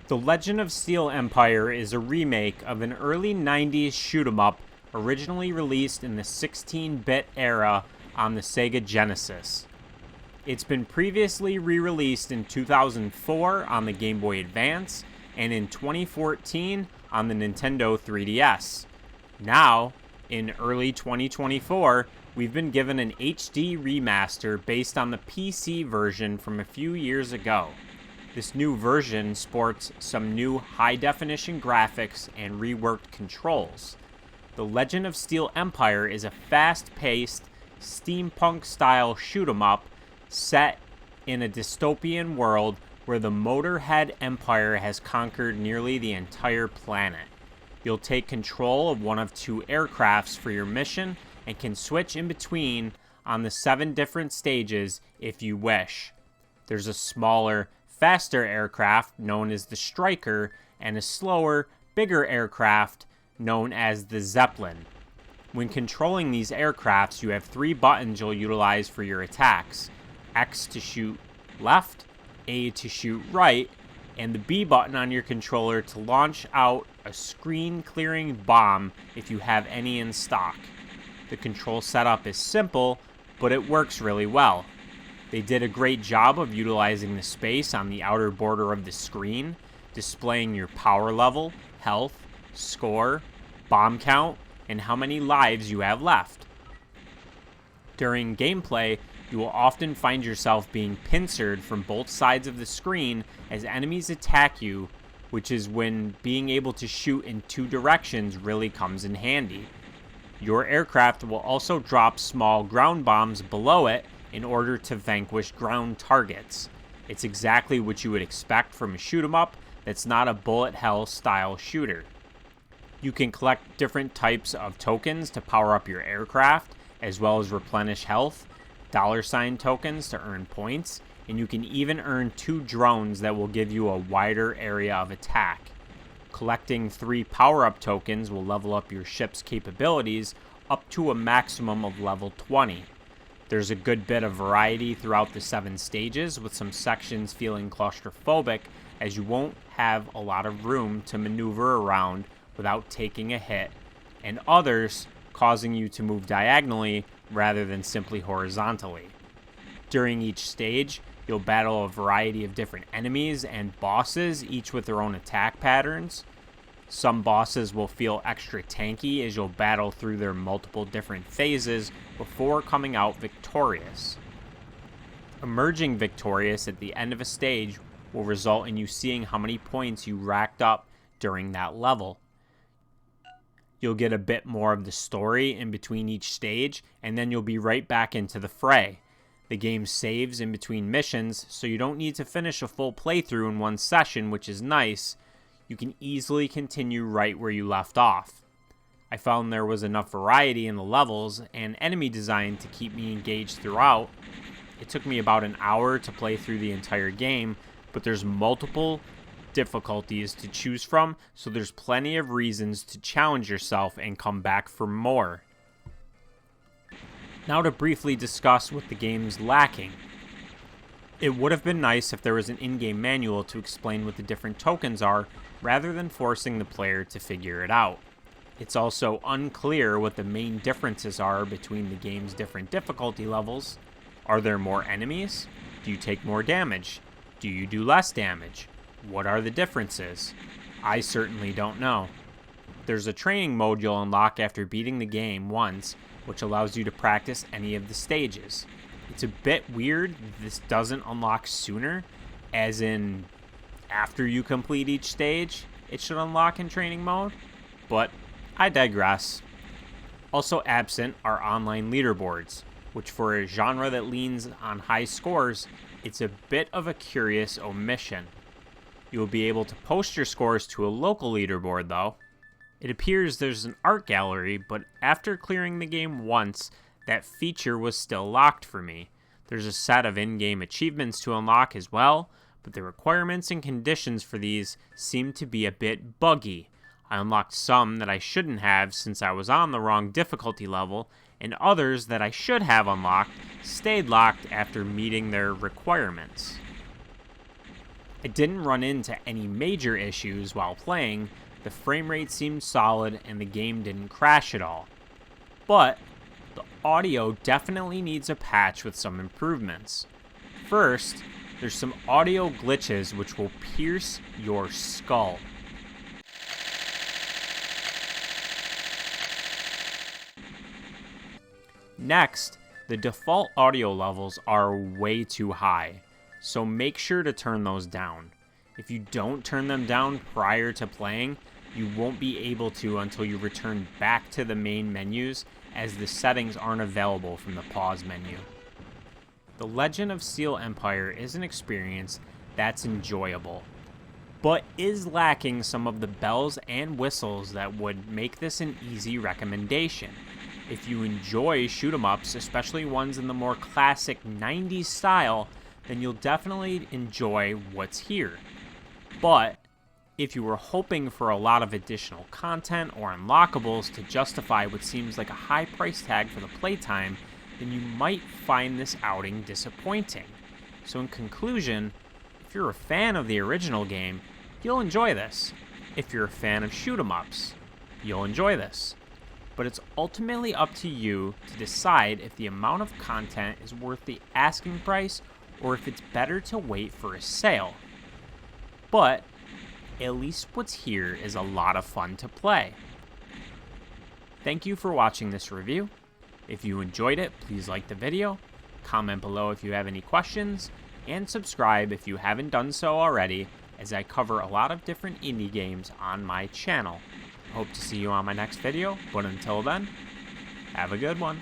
The Legend of Steel Empire is a remake of an early 90s shoot-'em-up originally released in the 16-bit era on the Sega Genesis. It's been previously re-released in 2004 on the Game Boy Advance and in 2014 on the Nintendo 3DS. Now, in early 2024, we've been given an HD remaster based on the PC version from a few years ago. This new version sports some new high-definition graphics and reworked controls. The Legend of Steel Empire is a fast-paced, steampunk-style shoot-'em-up set in a dystopian world where the Motorhead Empire has conquered nearly the entire planet. You'll take control of one of two aircrafts for your mission and can switch in between on the 7 different stages if you wish. There's a smaller, faster aircraft known as the Striker and a slower, bigger aircraft known as the Zeppelin. When controlling these aircrafts, you have 3 buttons you'll utilize for your attacks: X to shoot left, A to shoot right, and the B button on your controller to launch out a screen-clearing bomb if you have any in stock. The control setup is simple, but it works really well. They did a great job of utilizing the space on the outer border of the screen, displaying your power level, health, score, bomb count, and how many lives you have left. During gameplay, you will often find yourself being pincered from both sides of the screen as enemies attack you, which is when being able to shoot in 2 directions really comes in handy. Your aircraft will also drop small ground bombs below it in order to vanquish ground targets. It's exactly what you would expect from a shoot-'em-up that's not a bullet hell style shooter. You can collect different types of tokens to power up your aircraft, as well as replenish health, $ tokens to earn points, and you can even earn 2 drones that will give you a wider area of attack. Collecting 3 power-up tokens will level up your ship's capabilities up to a maximum of level 20. There's a good bit of variety throughout the 7 stages, with some sections feeling claustrophobic as you won't have a lot of room to maneuver around without taking a hit, and others causing you to move diagonally rather than simply horizontally. During each stage, you'll battle a variety of different enemies and bosses, each with their own attack patterns. Some bosses will feel extra tanky as you'll battle through their multiple different phases before coming out victorious. Emerging victorious at the end of a stage will result in you seeing how many points you racked up during that level. You'll get a bit more of the story in between each stage, and then you'll be right back into the fray. The game saves in between missions, so you don't need to finish a full playthrough in one session, which is nice. You can easily continue right where you left off. I found there was enough variety in the levels and enemy design to keep me engaged throughout. It took me about an hour to play through the entire game, but there's multiple difficulties to choose from, so there's plenty of reasons to challenge yourself and come back for more. Now to briefly discuss what the game's lacking. It would have been nice if there was an in-game manual to explain what the different tokens are, rather than forcing the player to figure it out. It's also unclear what the main differences are between the game's different difficulty levels. Are there more enemies? Do you take more damage? Do you do less damage? What are the differences? I certainly don't know. There's a training mode you'll unlock after beating the game once, which allows you to practice any of the stages. It's a bit weird this doesn't unlock sooner, as in after you complete each stage, it should unlock in training mode, but I digress. Also absent are online leaderboards, which for a genre that leans on high scores, it's a bit of a curious omission. You will be able to post your scores to a local leaderboard though. It appears there's an art gallery, but after clearing the game once, that feature was still locked for me. There's a set of in-game achievements to unlock as well, but the requirements and conditions for these seem to be a bit buggy. I unlocked some that I shouldn't have since I was on the wrong difficulty level, and others that I should have unlocked stayed locked after meeting their requirements. I didn't run into any major issues while playing, the frame rate seemed solid and the game didn't crash at all. But the audio definitely needs a patch with some improvements. First, there's some audio glitches which will pierce your skull. Next, the default audio levels are way too high, so make sure to turn those down. If you don't turn them down prior to playing, you won't be able to until you return back to the main menus, as the settings aren't available from the pause menu. The Legend of Steel Empire is an experience that's enjoyable, but is lacking some of the bells and whistles that would make this an easy recommendation. If you enjoy shoot-'em-ups, especially ones in the more classic 90s style, then you'll definitely enjoy what's here. But if you were hoping for a lot of additional content or unlockables to justify what seems like a high price tag for the playtime, then you might find this outing disappointing. So in conclusion, if you're a fan of the original game, you'll enjoy this. If you're a fan of shoot-'em-ups, you'll enjoy this. But it's ultimately up to you to decide if the amount of content is worth the asking price or if it's better to wait for a sale. But at least what's here is a lot of fun to play. Thank you for watching this review. If you enjoyed it, please like the video, comment below if you have any questions, and subscribe if you haven't done so already, as I cover a lot of different indie games on my channel. Hope to see you on my next video, but until then, have a good one.